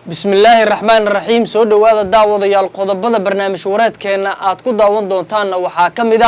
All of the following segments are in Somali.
بسم الله الرحمن الرحيم سو دhowaada daawadayaal qodobada barnaamij wareedkeena aad ku daawan doontaan waxaa kamid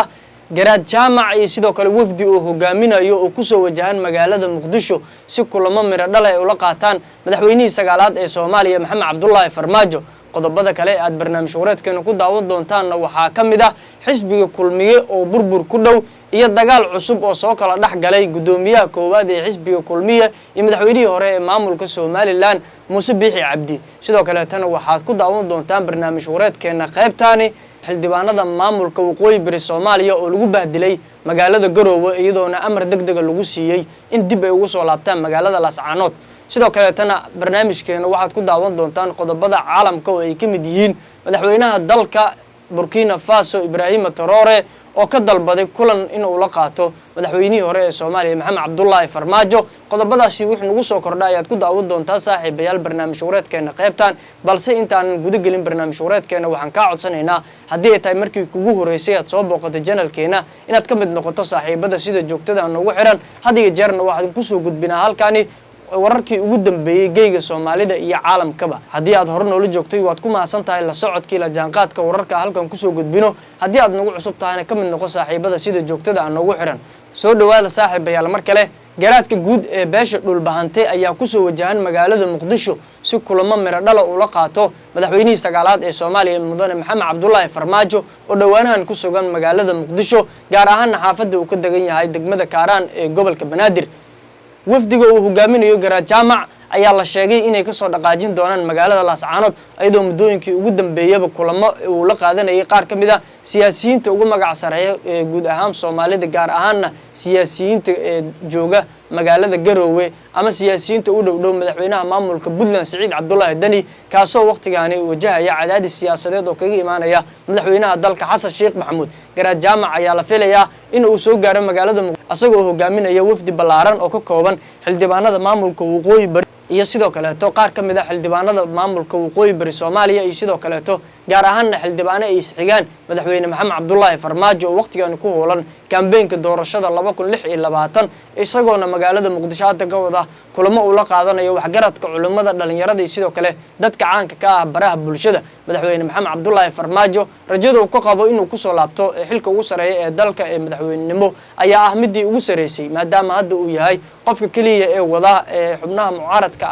garaad jaamac iyo sidoo kale wafdi oo hogaaminayo oo ku soo wajahan magaalada Muqdisho si kulamo miro dhal ay ula qaataan madaxweynihii sagaalaad ee Soomaaliya Maxamed Cabdullaahi Farmaajo qodobada kale aad barnaamij wareedkeena ku daawan doontaan waxaa kamid xisbiga kulmiye oo burbur ku dhow iyo dagaal cusub oo soo kala dhax galay gudoomiyaha koowaad ee xisbiga kulmiye iyo madaxweynihii hore ee maamulka Soomaaliland Muuse Biixi Cabdi sidoo kale tan waxaad ku daawan doontaan barnaamij wareedkeena qaybtaani xildhibaanada maamulka waqooyi bari Soomaaliya oo lagu bahdilay magaalada Garowe iyadoona amar degdeg lagu siiyay in dib ay ugu soo laabtaan magaalada Laascaanood sidoo kale tan barnaamijkeena waxaad ku daawan doontaan qodobada caalamka oo ay kamid yihiin madaxweynaha dalka Burkina Faso Ibrahim Traoré oo ka dalbaday kulan in uu la qaato madaxweynihii hore ee Soomaaliya Maxamed Cabdullaahi Farmaajo qodobadaasi wixii nagu soo kordhay ayaad ku daawan doontaa saaxiibayaal barnaamij wareedkeena qaybtan balse intaan guda gelin barnaamij wareedkeena waxaan ka codsanaynaa haddii ay tahay markii kugu horeysay aad soo booqato channelkeena inaad ka mid noqoto saaxiibada sida joogtada aan ugu xiran hadiga jeerna waxaan ku soo gudbinaa halkaani wararkii ugu dambeeyay geeyga Soomaalida iyo caalamkaba hadii aad hore noola joogtay waad ku maasan tahay la socodkii la jaanqaadka wararka halkan ku soo gudbino hadii aad nagu cusub tahayna ka mid noqo saaxiibada sida joogtada aan ugu xiran soo dhawaada saaxiibayaal mar kale garaadka guud ee beesha dhulbahantay ayaa ku soo wajahan magaalada Muqdisho si kulamo miro dhal ah ula qaato madaxweynihii sagaalaad ee Soomaaliya mudane Maxamed Cabdullaahi Farmaajo oo dhawaanahan ku sugan magaalada Muqdisho gaar ahaan xaafadda uu ka degan yahay degmada Kaaraan ee gobolka Banaadir wafdiga uu hogaaminayo garaad jaamac ayaa la sheegay inay ka soo dhaqaajin doonaan magaalada Laascaanood ayadoo muddooyinkii ugu dambeeyay kulamo uu la qaadanayay qaar kamid siyaasiyiinta ugu magac sareeya ee guud ahaan Soomaalida gaar ahaan siyaasiyiinta ee jooga magaalada Garowe ama siyaasiyiinta u dhow madaxweynaha maamulka Puntland Siciid Cabdullaahi Dani kaasoo waqtigaani wajahaya cadaadis siyaasadeed oo kaga imaanaya madaxweynaha dalka Xasan Sheekh Maxamuud garaad jaamac ayaa la filayaa in uu soo gaaro magaalada asagoo hogaaminaya wafdi ballaaran oo ka kooban xildhibaanada maamulka waqooyi bari iyo sidoo kale qaar kamid xildhibaanada maamulka waqooyi bari Soomaaliya iyo sidoo kale gaar ahaan xildhibaano ay isxigaan madaxweyne Maxamed Cabdullaahi Farmaajo oo waqtigan ku hoolan kambeynka doorashada 2026 isagoona magaalada Muqdisho hadda ka wada kulamo uu la qaadanayo waxgaradka culimada dhalinyarada iyo sidoo kale dadka caanka ka ah baraha bulshada madaxweyne Maxamed Cabdullaahi Farmaajo rajada uu ku qabo inuu ku soo laabto xilka ugu sareeya ee dalka ee madaxweynenimo ayaa ah midii ugu sareysay maadaama hadda uu yahay qofka kaliya ee wada xubnaha mucaaradka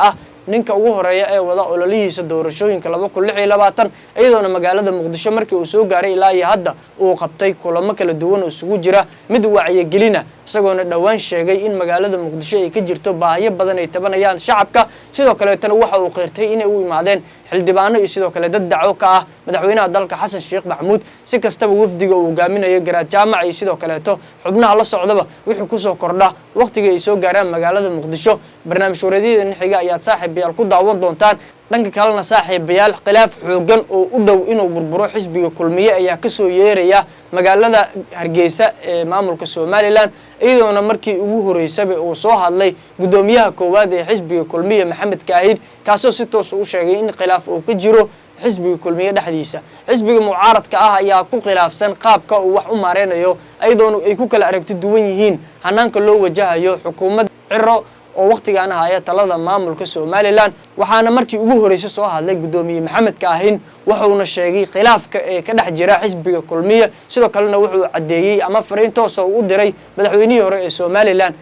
ninka ugu horeeya ee wada ololihiisa doorashooyinka 2026 iyadoona magaalada Muqdisho markii uu soo gaaray ilaa iyo hadda uu qabtay kulamo kala duwan oo isugu jira mid wacyi gelina isagoona dhawaan sheegay in magaalada Muqdisho ay ka jirto baahiyo badan ay tabanayaan shacabka sidoo kale tan waxa uu qeyrtay inay u imaadeen xildhibaano iyo sidoo kale dad dacwo ka ah madaxweynaha dalka Xasan Sheekh Maxamuud si kastaba wafdiga uu hogaaminayo garaad jaamac iyo sidoo kale xubnaha la socdaba wixii ku soo kordha waqtiga ay soo gaaraan magaalada Muqdisho barnaamij wareediyada xiga ayaad saaxiibayaal ku daawan doontaan dhanka kalena saaxiibayaal khilaaf xoogan oo u dhow inuu burburo xisbiga kulmiye ayaa ka soo yeeraya magaalada Hargeysa ee maamulka Soomaaliland iyadoona markii ugu horeysay uu soo hadlay gudoomiyaha koowaad ee xisbiga kulmiye Maxamed Kaahin kaasoo si toos u sheegay in khilaaf uu ka jiro xisbiga kulmiye dhexdiisa xisbiga mucaaradka ah ayaa ku khilaafsan qaabka uu wax u maareynayo iyadoona ay ku kala aragti duwan yihiin hanaanka loo wajahayo xukuumadda Ciro oo waqtigan haya talada maamulka Soomaaliland waxaana markii ugu horeysay soo hadlay gudoomiye Maxamed Kaahin wuxuuna sheegay khilaafka ee ka dhex jira xisbiga kulmiye sidoo kalena wuxuu cadeeyay ama fariin toos ah u diray madaxweynihii hore ee Soomaaliland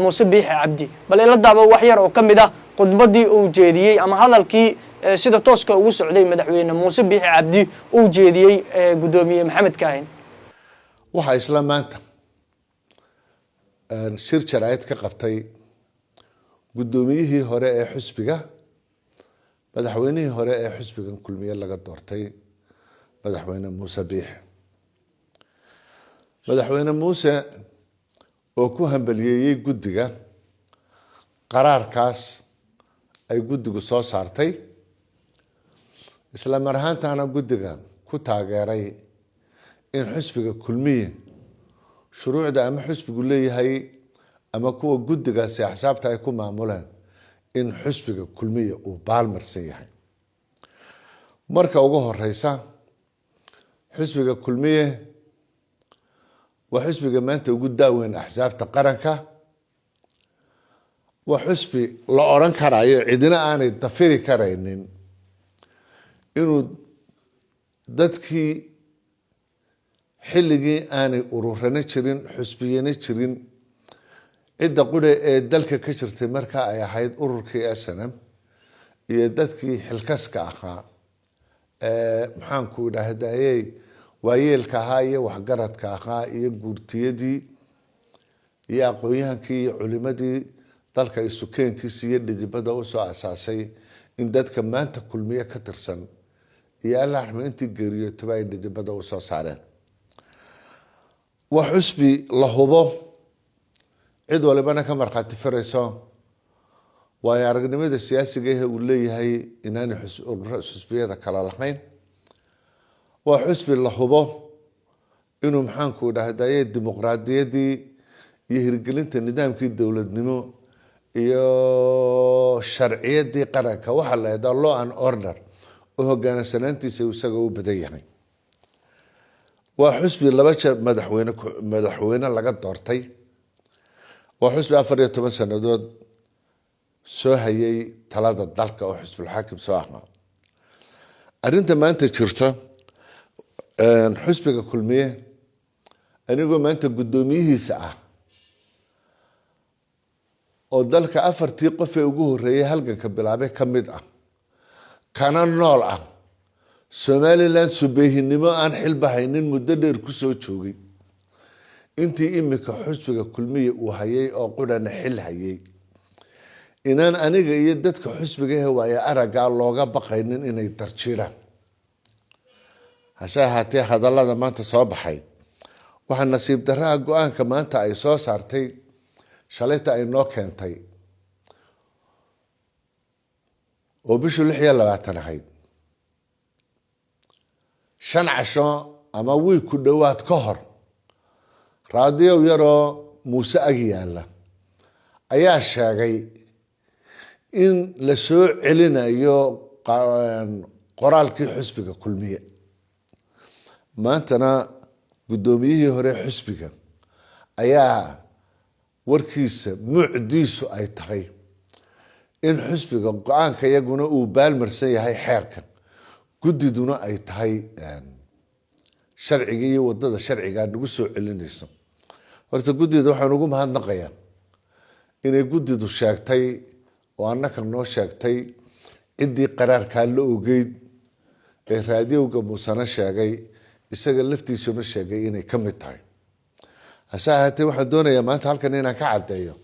Muuse Biixi Cabdi bal ila daabo wax yar oo kamid khudbadii uu jeediyay ama hadalkii sida tooska ugu socday madaxweyne Muuse Biixi Cabdi uu jeediyay gudoomiye Maxamed Kaahin waxa isla maanta shir jaraa'id ka qabtay gudoomiyihii hore ee xisbiga madaxweynihii hore ee xisbigan kulmiye laga doortay madaxweyne Muuse Biixi madaxweyne Muuse oo ku hambaliyeeyay guddiga qaraarkaas ay guddigu soo saartay isla mar ahaantaana guddiga ku taageeray in xisbiga kulmiye shuruucda ama xisbigu leeyahay ama kuwa guddigaasi axsaabta ay ku maamuleen in xisbiga kulmiye uu baalmarsan yahay marka ugu horeysa xisbiga kulmiye waa xisbiga maanta ugu daaweyn axsaabta qaranka waa xisbi la oran karayo cidina aanay dafiri karaynin inuu dadkii xilligii aanay ururana jirin xusbiyana jirin cidda qudhe ee dalka ka jirtay markaa ay ahayd ururkii SNM iyo dadkii xilkaska ahaa maxaanku idhaahdayey waayeelka ahaa iyo waxgaradka ahaa iyo guurtiyadii iyo aqoon-yahankii iyo culimadii dalka isukeenkiisa iyo dhidibada usoo asaasay in dadka maanta kulmiye ka tirsan iyo alla raxme intii geeriyootaba ay dhidibada usoo saareen waa xusbi la hubo cid walibana ka markhaati farayso waayo aragnimada siyaasiga ah uu leeyahay inaanay xusbiyada kala lahayn waa xusbi la hubo inuu maxaanku idhaahdaye dimuqraadiyadii iyo hirgelinta nidaamkii dowladnimo iyo sharciyadii qaranka waxaa la yidhaahdaa law and order oo hogaansanaantiisa isaga u badan yahay waa xusbi laba jeer madaxweyne laga doortay waa xusbi 14 sanadood soo hayay talada dalka oo xusbul xaakim soo ahaa arrinta maanta jirta xusbiga kulmiye anigoo maanta guddoomiyihiisa ah oo dalka 4 qof ee ugu horeeyay halganka bilaabay ka mid ah kana nool ah Somaliland subeehinimo aan xilba haynin muddo dheer ku soo joogay intii imika xusbiga kulmiye uu hayay oo qudhana xil hayay inaan aniga iyo dadka xusbiga waaya araga looga baqaynin inay darjiraan hase ahaatee hadallada maanta soo baxay waxaa nasiib darraa go-aanka maanta ay soo saartay shalayta ay noo keentay oo bishii 26 ahayd 5 casho ama wiil ku dhawaad ka hor raadiyo yaroo Muuse Agyaala ayaa sheegay in la soo celinayo qoraalkii xusbiga kulmiye maantana guddoomiyihii hore xusbiga ayaa warkiisa mucdiisu ay tahay in xusbiga go-aanka iyaguna uu baalmarsan yahay xeerkan guddiduna ay tahay sharciga iyo wadada sharciga nagu soo celinayso horta guddida waxaan ugu mahadnaqayaa inay guddidu sheegtay oo annaka noo sheegtay ciddii qaraarkaa la ogeyd ee raadiyowga muusana sheegay isaga laftiisuna sheegay inay ka mid tahay hase ahaatee waxaan doonayaa maanta halkan inaan ka caddeeyo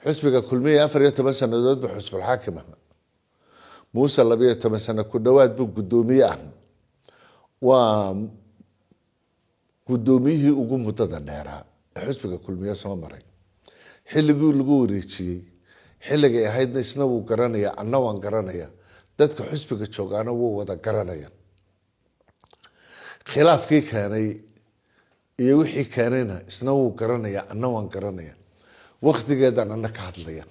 xusbiga kulmiye 14 sanadood buu xusbul xaakim ahaa muuse 12 sano ku dhawaad buu guddoomiye ah waa guddoomiyihii ugu muddada dheeraa ee xusbiga kulmiye soo maray xilligii lagu wareejiyey xilligay ahaydna isna wuu garanaya anna waan garanaya dadka xusbiga joogaana wuu wada garanaya khilaafkii keenay iyo wixii keenayna isna wuu garanaya anna waan garanaya waqtigeedan anna ka hadlaya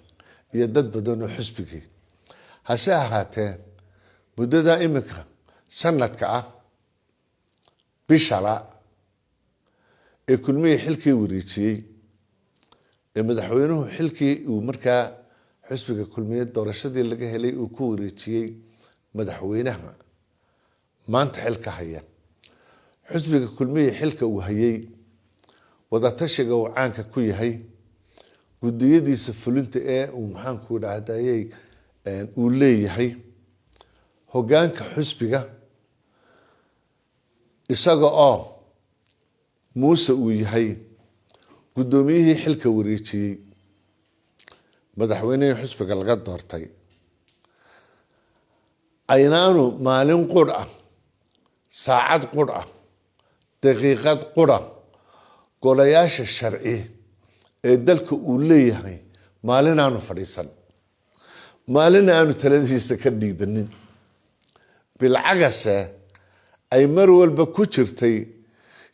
iyo dad badan oo xusbigii hase ahaatee muddada imika sanadka ah bishala ee kulmiye xilkii wareejiyey ee madaxweynuhu xilkii uu markaa xusbiga kulmiye doorashadii laga helay uu ku wareejiyey madaxweynaha maanta xilka haya xusbiga kulmiye xilka uu hayay wadatashiga uu caanka ku yahay guddiyadiisa fulinta ee uu maxaanku idhaahdayey uu leeyahay hoggaanka xusbiga isaga oo muuse uu yahay guddoomiyihii xilka wareejiyey madaxweynihii xusbiga laga doortay aynaanu maalin qudh ah saacad qudh ah daqiiqad qudh ah golayaasha sharci ee dalka uu leeyahay maalin aanu fadhiisan maalin aanu taladiisa ka dhiibanin bilcagase ay mar walba ku jirtay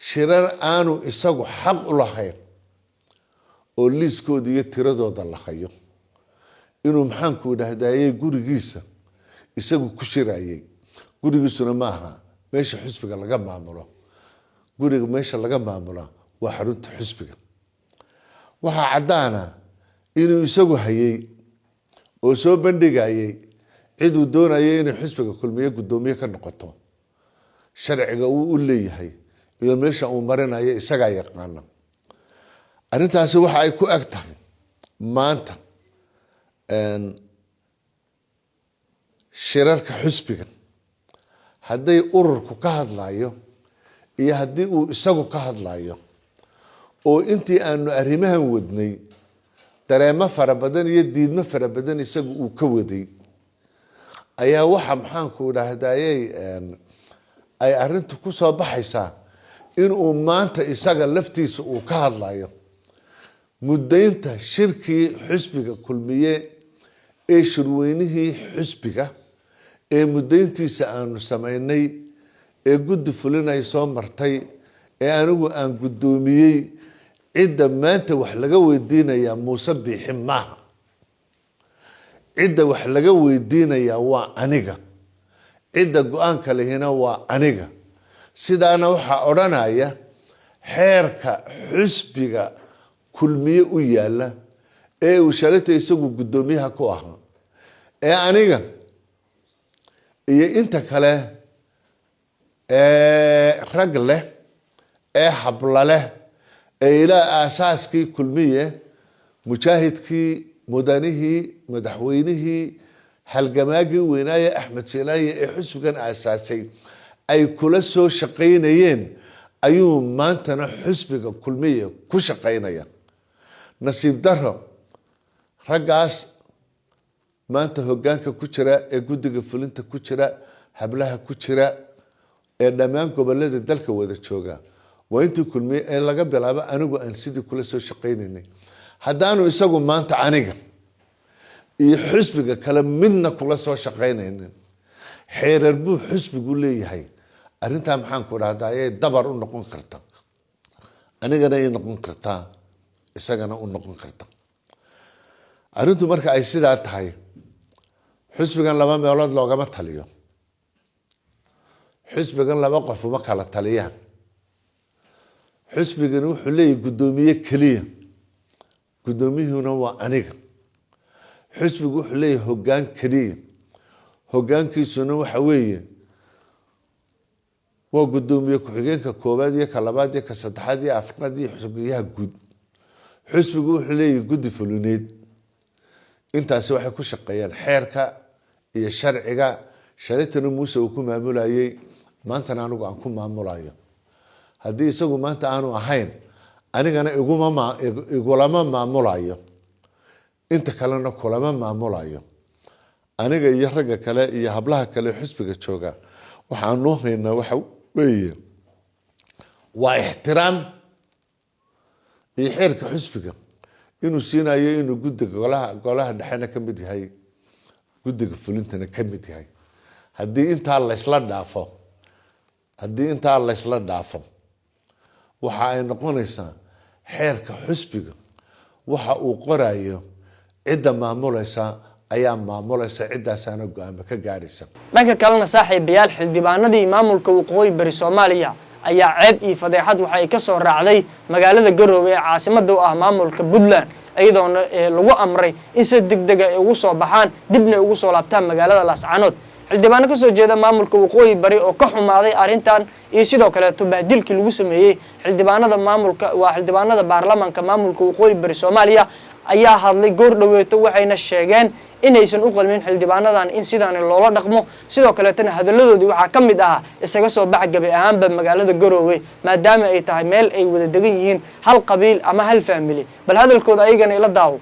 shirar aanu isagu xaq u lahayn oo liiskooda iyo tiradooda la hayo inuu maxaanku idhaahdayey gurigiisa isagu ku shirayay gurigiisuna maaha meesha xusbiga laga maamulo guriga meesha laga maamulo waa xarunta xusbiga waxaa caddaana inuu isagu hayay oo soo bandhigayay ciduu doonaya inay xisbiga kulmiye guddoomiye ka noqoto sharciga uu u leeyahay iyo meesha uu marinayo isagaa yaqaana arrintaasi waxa ay ku eg tahay maanta shirarka xisbiga hadday ururku ka hadlayo iyo haddii uu isagu ka hadlayo oo intii aanu arrimahan wadnay dareemo fara badan iyo diidmo fara badan isagu uu ka waday ayaa waxa maxaanku idhaahdayey ay arrintu ku soo baxaysaa inuu maanta isaga laftiisa uu ka hadlayo muddaynta shirkii xisbiga kulmiye ee shirweynihii xisbiga ee muddayntiisa aanu samaynay ee guddi fulin ay soo martay ee anigu aan guddoomiyey cidda maanta wax laga weydiinayaa muuse biixi maaha cidda wax laga weydiinayaa waa aniga cidda go-aanka lehina waa aniga sidaana waxaa odhanaya xeerka xisbiga kulmiye u yaala ee uu shalayta isagu guddoomiyaha ku ahaa ee aniga iyo inta kale rag leh ee habla leh ee ilaa aasaaskii kulmiye mujaahidkii mudanihii madaxweynihii halgamaagii weynaaye axmed silaaye ee xisbigan aasaasay ay kula soo shaqaynayeen ayuu maantana xisbiga kulmiye ku shaqaynaya nasiib daro raggaas maanta hoggaanka ku jira ee guddiga fulinta ku jira hablaha ku jira ee dhammaan gobollada dalka wada jooga waa intii kulmiye ee laga bilaabo anigu aan sidii kula soo shaqaynaynay haddaanu isagu maanta aniga iyo xisbiga kale midna kula soo shaqaynaynin xeerar buu xisbigu leeyahay arrintaa maxaanku idhahdaa ayay dabar u noqon karta anigana ay noqon kartaa isagana u noqon karta arrintu marka ay sidaa tahay xisbigan laba meelood loogama taliyo xisbigan laba qof uma kala taliyaan xisbigani wuxuu leeyahay guddoomiye keliya guddoomiyuhuna waa aniga xisbigu wuxuu leeyahay hoggaan keliya hoggaankiisuna waxa weeye waa guddoomiye ku-xigeenka koowaad iyo ka labaad iyo ka saddexaad iyo afraad iyo xisbiyaha guud xisbigu wuxuu leeyahay guddi fulineed intaasi waxay ku shaqeeyaan xeerka iyo sharciga shalaytana muuse uu ku maamulayay maantana anigu aan ku maamulayo haddii isagu maanta aanu ahayn anigana igulama maamulayo inta kalena kulama maamulayo aniga iyo ragga kale iyo hablaha kale xisbiga jooga waxaanu haynaa waxa weeye waa ixtiraam iyo xeerka xisbiga inuu siinayo inuu guddiga golaha dhexena ka mid yahay guddiga fulintana ka mid yahay haddii intaa laysla dhaafo waxa ay noqonaysaa xeerka xisbiga waxa uu qorayo cidda maamulaysa ayaa maamulaysa ciddaasaana go-aamo ka gaadhaysa dhanka kalena saaxiibayaal xildhibaanadii maamulka waqooyi bari Soomaaliya ayaa ceeb iyo fadeexad waxa ay ka soo raacday magaalada Garowe ee caasimadda u ah maamulka Puntland ayadoona lagu amray in si degdeg ah ugu soo baxaan dibna ugu soo laabtaan magaalada Laascaanood xildhibaano ka soo jeeda maamulka waqooyi bari oo ka xumaaday arrintan iyo sidoo kale bahdilkii lagu sameeyay xildhibaanada baarlamaanka maamulka waqooyi bari Soomaaliya ayaa hadlay goor dhaweeto waxayna sheegeen inaysan u qalmin xildhibaanadan in sidaan loola dhaqmo sidoo kale tan hadaladoodii waxa ka mid ah isaga soo baxgabay ahaanba magaalada Garowe maadaama ay tahay meel ay wada degan yihiin hal qabiil ama hal family bal hadalkooda ayagana ila daawo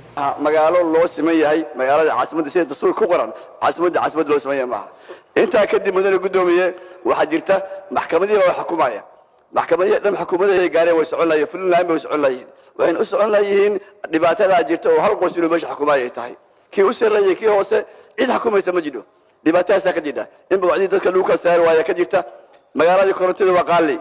magaalo loo siman yahay magaalada caasimadda sida dastuur ku qoran caasimadda loo siman yahay maaha inta kadib mudane gudoomiye waxa jirta maxkamadii oo xukuumaya maxkamadii dhan xukuumadda ay gaareen way socon laayeen Puntland way socon laayeen waxay u socon laayeen dhibaatada jirta oo hal qoys inuu meesha xukuumaya ay tahay kii u sareeyay kii hoose cid xukuumaysa ma jiro dhibaatadaas ka jirta in bawcdi dadka lagu ka saar waaya ka jirta magaalada korontada waa qaali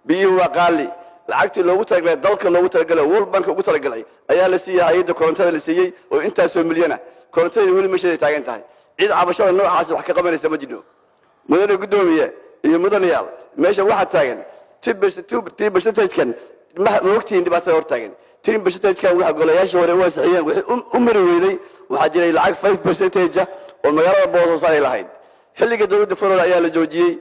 biyuhu waa qaali lacagtii loogu talagalay dalka loogu talagalay World Bank ugu talagalay ayaa la siiyay hay'adda korontada la siiyay oo intaas oo milyan korontada weli meesha ay taagan tahay cid cabashada noocaas wax ka qabanaysa ma jiro mudane gudoomiye iyo mudanayaal meesha waxa taagan percentage-kan ma waqtiga dhibaatada hor taagan 10% waxa golayaasha hore waa saxiyeen wixii u mari weeday waxa jiray lacag 5% oo magaalada boosaaso ay lahayd xilliga dawladda Farool ayaa la joojiyay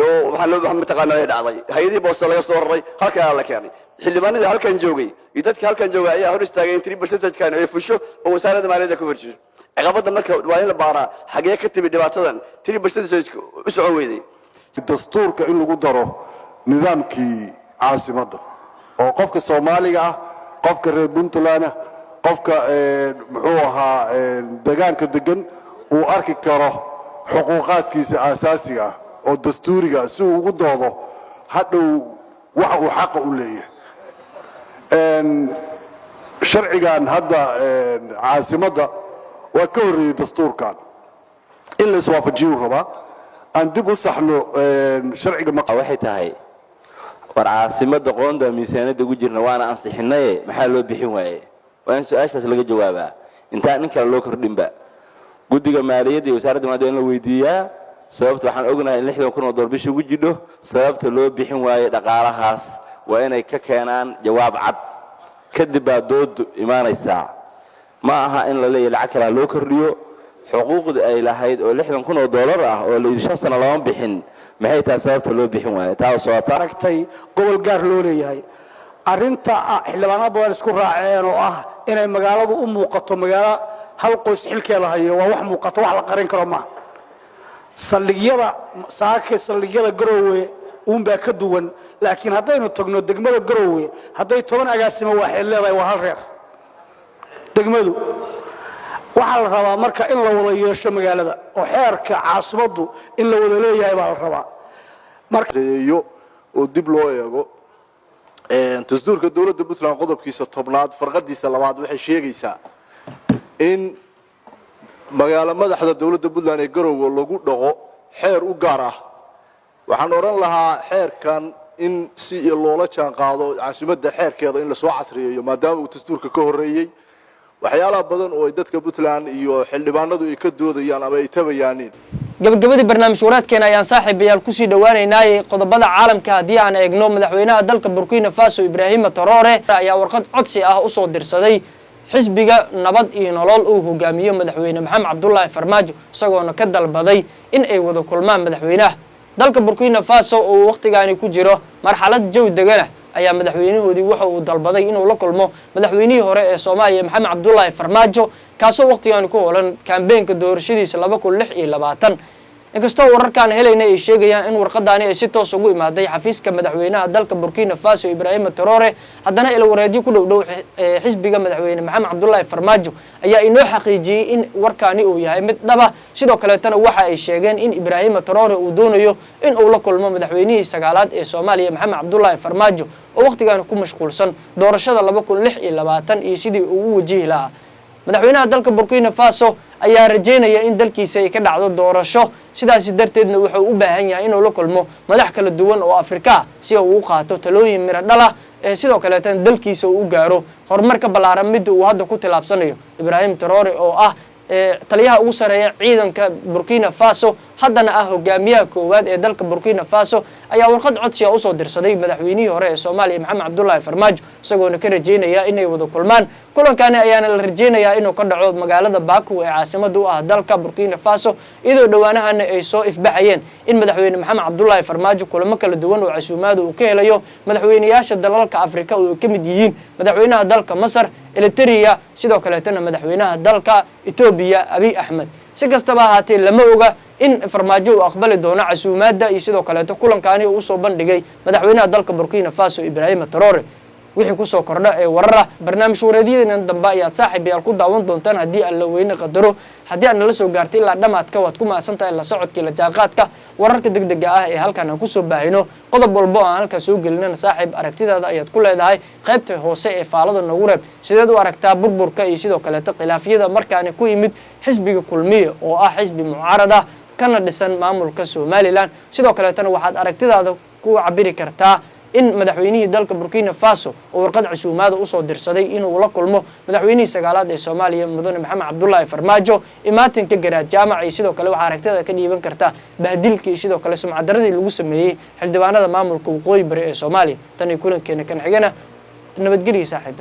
oo waxa loo baahan mataqaanaa ay dhacday hay'adii boosaaso laga soo raray halka la keenay xildhibaanadii halkan joogay iyo dadkii halkan joogay ayaa hor istaagay in 3% kan ay fusho oo wasaaradda maaliyadda ku furjiso caqabada marka waa in la baaraa xagee ka timid dhibaatadan 3% u socon weyday dastuurka in lagu daro nidaamkii caasimadda oo qofka Soomaaliga ah qofka reer Puntland qofka muxuu ahaa deegaanka degan uu arki karo xuquuqaadkiisa aasaasiga ah oo dastuuriga si uu ugu doodo hadhow waxa uu xaq u leeyahay sharcigan hadda caasimadda waa ka horreeyay dastuurkan in la iswaafajiyo rabaa aan dib u saxno sharciga waxay tahay war caasimadda qoonda miisaaniyadda ugu jirna waana ansixinay maxaa loo bixin waayay waa in su'aashaas laga jawaabaa inta nin kale loo kordhinba guddiga maaliyadda iyo wasaaradda maaliyadda in la weydiiyaa sababta waxaan ognahay in 60 kun oo dollar bishii ugu jidho sababta loo bixin waayay dhaqaalahaas waa inay ka keenaan jawaab cad kadib baa dood imaanaysaa ma aha in la leeyahay lacag kale loo kordhiyo xuquuqda ay lahayd oo 60 kun oo dollar ah oo la 5 sano lama bixin maxay tahay sababta loo bixin waayay taa soo aragtay gobol gaar loo leeyahay arinta xildhibaanada badan isku raaceen oo ah inay magaaladu u muuqato magaalo hal qoys xilkeeda hayo waa wax muuqato wax la qarin karo ma saldhigyada Garowe baa ka duwan laakiin haddaynu tagno degmada Garowe hadday 10 agaasimo waxay leedahay waa hal reer degmadu waxa la rabaa marka in la wada yeesho magaalada oo xeerka caasimaddu in la wada leeyahay baa la rabaa marka oo dib loo eego dastuurka dawladda Puntland qodobkiisa 10aad farqadiisa 2aad waxay sheegaysaa in magaalo madaxda dawladda Puntland ee Garowe lagu dhaqo xeer u gaar ah waxaan oran lahaa xeerkan in si loola jaan qaado caasimadda xeerkeeda in la soo casriyeeyo maadaama uu dastuurka ka horeeyay waxyaalaha badan oo dadka Puntland iyo xildhibaanadu ay ka doodayaan ama ay tabayaan gabagabadii barnaamij waraadkeena ayaan saaxiibayaal ku sii dhawaaneynaa qodobada caalamka hadii aan eegno madaxweynaha dalka Burkina Faso Ibrahim Traoré ayaa warqad codsi ah u soo dirsaday xisbiga nabad iyo nolol uu hogaamiyo madaxweyne Maxamed Cabdullaahi Farmaajo isagoona ka dalbaday in ay wada kulmaan madaxweynaha dalka Burkina Faso oo waqtigaani ku jiro marxalad jawi degan ayaa madaxweynahoodii waxa uu dalbaday inuu la kulmo madaxweynihii hore ee Soomaaliya Maxamed Cabdullaahi Farmaajo kaasoo waqtigan ku hoolan kaambeenka doorashadiisa 2026 inkastoo wararkan helayna ay sheegayaan in warqadaani ay si toos ugu imaaday xafiiska madaxweynaha dalka Burkina Faso Ibrahim Traoré haddana ila wareedyo ku dhow xisbiga madaxweyne Maxamed Cabdullaahi Farmaajo ayaa inoo xaqiijiyay in warkaani uu yahay mid dhaba sidoo kale tan waxa ay sheegeen in Ibrahim Traoré uu doonayo in uu la kulmo madaxweynihii sagaalaad ee Soomaaliya Maxamed Cabdullaahi Farmaajo oo waqtigan ku mashquulsan doorashada 2026 iyo sidii uu wajihi lahaa madaxweynaha dalka Burkina Faso ayaa rajeynaya in dalkiisa ay ka dhacdo doorasho sidaas darteedna wuxuu u baahan yahay inuu la kulmo madax kala duwan oo Afrika si uu u qaato talooyin miro dhala sidoo kale tan dalkiisa uu gaaro horumarka balaaran mid uu hadda ku tilaabsanayo Ibrahim Traoré oo ah taliyaha ugu sareeya ciidanka Burkina Faso haddana ah hogaamiyaha koowaad ee dalka Burkina Faso ayaa warqad codsi u soo dirsaday madaxweynihii hore ee Soomaaliya Maxamed Cabdullaahi Farmaajo isagoona ka rajeynaya inay wada kulmaan kulankaani ayaana la rajeynayaa inuu ka dhaco magaalada Baku ee caasimadda u ah dalka Burkina Faso iyadoo dhawaanahan ay soo ifbaxayeen in madaxweyne Maxamed Cabdullaahi Farmaajo kulamo kala duwan oo casuumaad uu ka helayo madaxweynayaasha dalalka Afrika oo ka mid yihiin madaxweynaha dalka Masar Eritrea sidoo kale tan madaxweynaha dalka Ethiopia Abiy Ahmed si kastaba ahaatee lama oga in Farmaajo uu aqbali doono casuumaadda iyo sidoo kale kulankaani uu soo bandhigay madaxweynaha dalka Burkina Faso Ibrahim Traoré wixii ku soo kordha ee warara barnaamij wareediyada dambe ayaad saaxiibayaal ku daawan doontaan hadii alla weyne qadaro hadii aad nala soo gaartay ilaa dhamaadka waad ku maasantahay la socodkii la jaaqaadka wararka degdega ah ee halkan aan ku soo baahino qodob walba aan halka soo gelinana saaxiib aragtidaada ayaad ku leedahay qaybta hoose ee faalada nagu reeb sideed u aragtaa burburka iyo sidoo kale khilaafyada markaana ku yimid xisbiga kulmiye oo ah xisbi mucaarada kana dhisan maamulka Somaliland sidoo kale tan waxaad aragtidaada ku cabiri kartaa in madaxweynihii dalka Burkina Faso oo warqad casuumaad u soo dirsaday inuu la kulmo madaxweynihii sagaalaad ee Soomaaliya mudane Maxamed Cabdullaahi Farmaajo imaatinka garaad jaamac iyo sidoo kale waxa aragtida ka dhiiban kartaa bahdilkii sidoo kale sumcad daradii lagu sameeyay xildhibaanada maamulka waqooyi bari ee Soomaaliya tan kulankeena kan xigana nabadgelyo saaxiibayaal